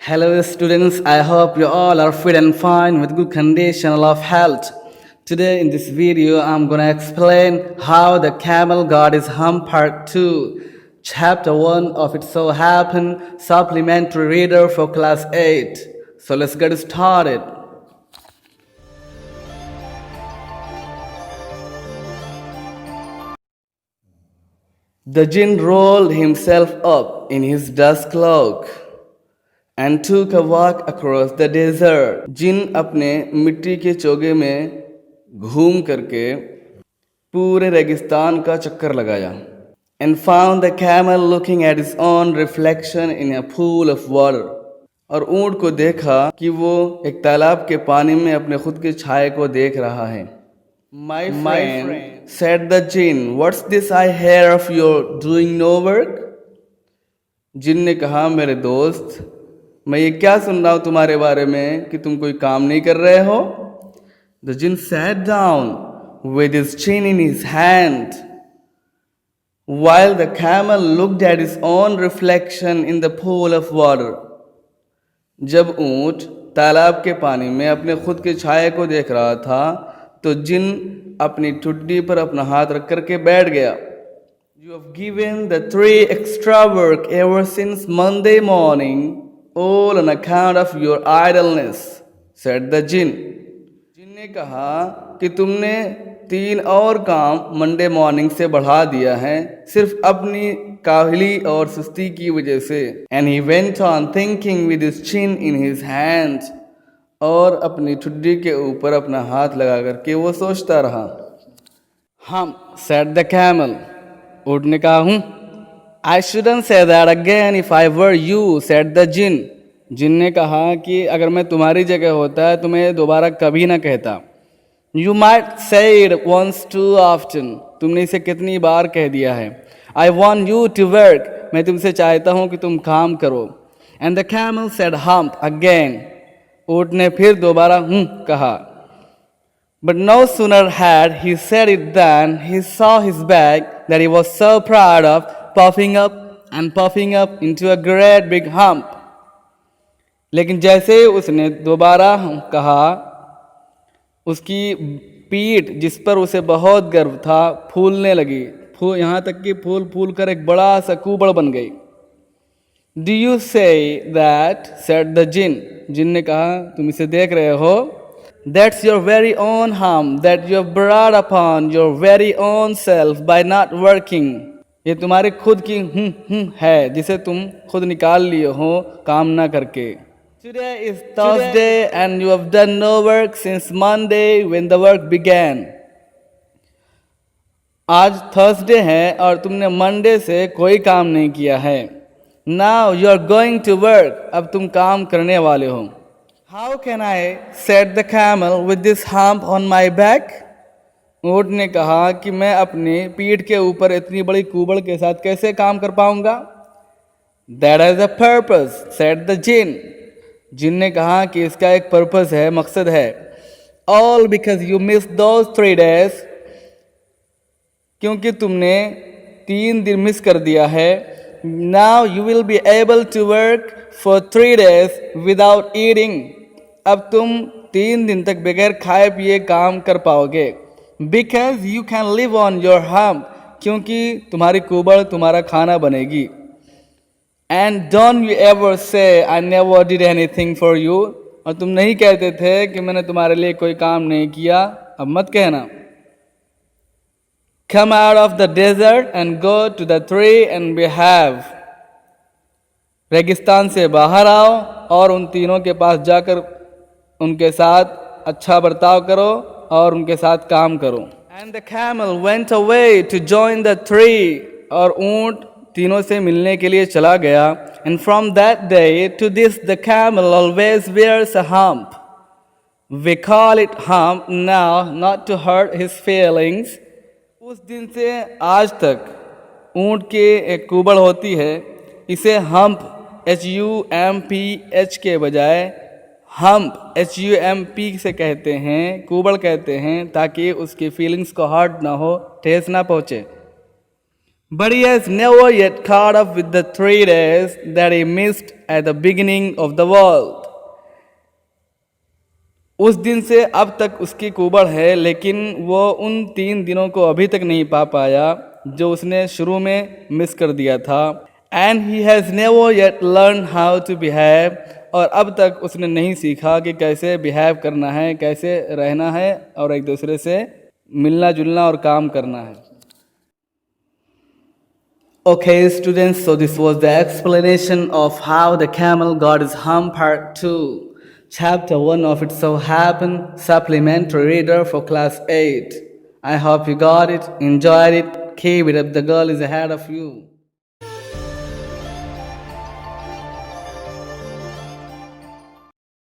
Hello students, I hope you all are fit and fine with good condition of health. Today in this video I'm gonna explain how the camel got his hump part 2. Chapter 1 of It So Happened supplementary reader for class 8. So let's get started. The jinn rolled himself up in his dust cloak and took a walk across the desert. जिन अपने मिट्टी के चोगे में घूम करके पूरे रेगिस्तान का चक्कर लगाया and found the camel looking at his own reflection in a pool of water. और ऊँट को देखा कि वो एक तालाब के पानी में अपने खुद के छाये को देख रहा है. My friend, said the jinn, what's this I hear of your doing no work? जिन ने कहा, मेरे दोस्त, मैं ये क्या सुन रहा हूँ तुम्हारे बारे में कि तुम कोई काम नहीं कर रहे हो? The jinn sat down with his chin in his hand while the camel looked at his own reflection in the pool of water. जब ऊँट तालाब के पानी में अपने खुद के छाये को देख रहा था तो जिन अपनी ठुड्डी पर अपना हाथ रख करके बैठ गया. You have given the 3 extra work ever since Monday morning, all on account of your idleness, said the jinn. जिन ने कहा कि तुमने 3 और काम मंडे मॉर्निंग से बढ़ा दिया है सिर्फ अपनी काहली और सुस्ती की वजह से. And he went on thinking with his chin in his hand. और अपनी ठुड्डी के ऊपर अपना हाथ लगा करके वो सोचता रहा. हम said the camel. ऊँट ने कहा हूँ. I shouldn't say that again if I were you, said the jinn. जिन ने कहा कि अगर मैं तुम्हारी जगह होता तो मैं दोबारा कभी ना कहता. You might say it once too often. तुमने इसे कितनी बार कह दिया है. I want you to work. मैं तुमसे चाहता हूँ कि तुम काम करो. And the camel said hump again. ऊँट ने फिर दोबारा कहा. But no sooner had he said it than he saw his back that he was so proud of puffing up into a great big hump. लेकिन जैसे उसने दोबारा कहा उसकी पीठ जिस पर उसे बहुत गर्व था फूलने लगी. यहाँ तक कि फूल कर एक बड़ा सा कुबड़ बन गई. Do you say that? said the jinn. जिन ने कहा तुम इसे देख रहे हो. That's your very own hump that you have brought upon your very own self by not working. ये तुम्हारे खुद की है जिसे तुम खुद निकाल लिए हो काम ना करके. Today is Thursday and you have done no work since Monday when the work began. आज थर्सडे है और तुमने मंडे से कोई काम नहीं किया है. Now you are going to work. अब तुम काम करने वाले हो. How can I, said the camel, with this hump on my back? ऊँट ने कहा कि मैं अपनी पीठ के ऊपर इतनी बड़ी कुबड़ के साथ कैसे काम कर पाऊंगा. That has a purpose, said the jinn. जिन ने कहा कि इसका एक पर्पस है, मकसद है. All because you missed those 3 days. क्योंकि तुमने 3 दिन मिस कर दिया है. Now you will be able to work for 3 days without eating. अब तुम 3 दिन तक बगैर खाए पिए काम कर पाओगे. Because you can live on your hump. क्योंकि तुम्हारी कुबड़ तुम्हारा खाना बनेगी. And don't you ever say I never did anything for you. और तुम नहीं कहते थे कि मैंने तुम्हारे लिए कोई काम नहीं किया. अब मत कहना. Come out of the desert and go to the tree and behave. रेगिस्तान से बाहर आओ और उन तीनों के पास जाकर उनके साथ अच्छा बर्ताव करो और उनके साथ काम करो. And the camel went away to join the tree. और ऊँट तीनों से मिलने के लिए चला गया. And from that day to this the camel always wears a hump. We call it hump now not to hurt his feelings. उस दिन से आज तक ऊँट के एक कुबड़ होती है. इसे हम्प HUMPH के बजाय हम्प HUMP से कहते हैं, कुबड़ कहते हैं, ताकि उसकी फीलिंग्स को हर्ट ना हो, ठेस ना पहुँचे. But he has never yet caught up with the 3 days that he missed at the beginning of the world. उस दिन से अब तक उसकी कुबड़ है, लेकिन वो उन 3 दिनों को अभी तक नहीं पा पाया जो उसने शुरू में मिस कर दिया था. And he has never yet learn how to behave, और अब तक उसने नहीं सीखा कि कैसे बिहेव करना है, कैसे रहना है और एक दूसरे से मिलना जुलना और काम करना है. Okay, students, so this was the explanation of how the camel got his hump part 2. Chapter 1 of It So Happened, supplementary reader for class 8. I hope you got it, enjoyed it, keep it up, the girl is ahead of you.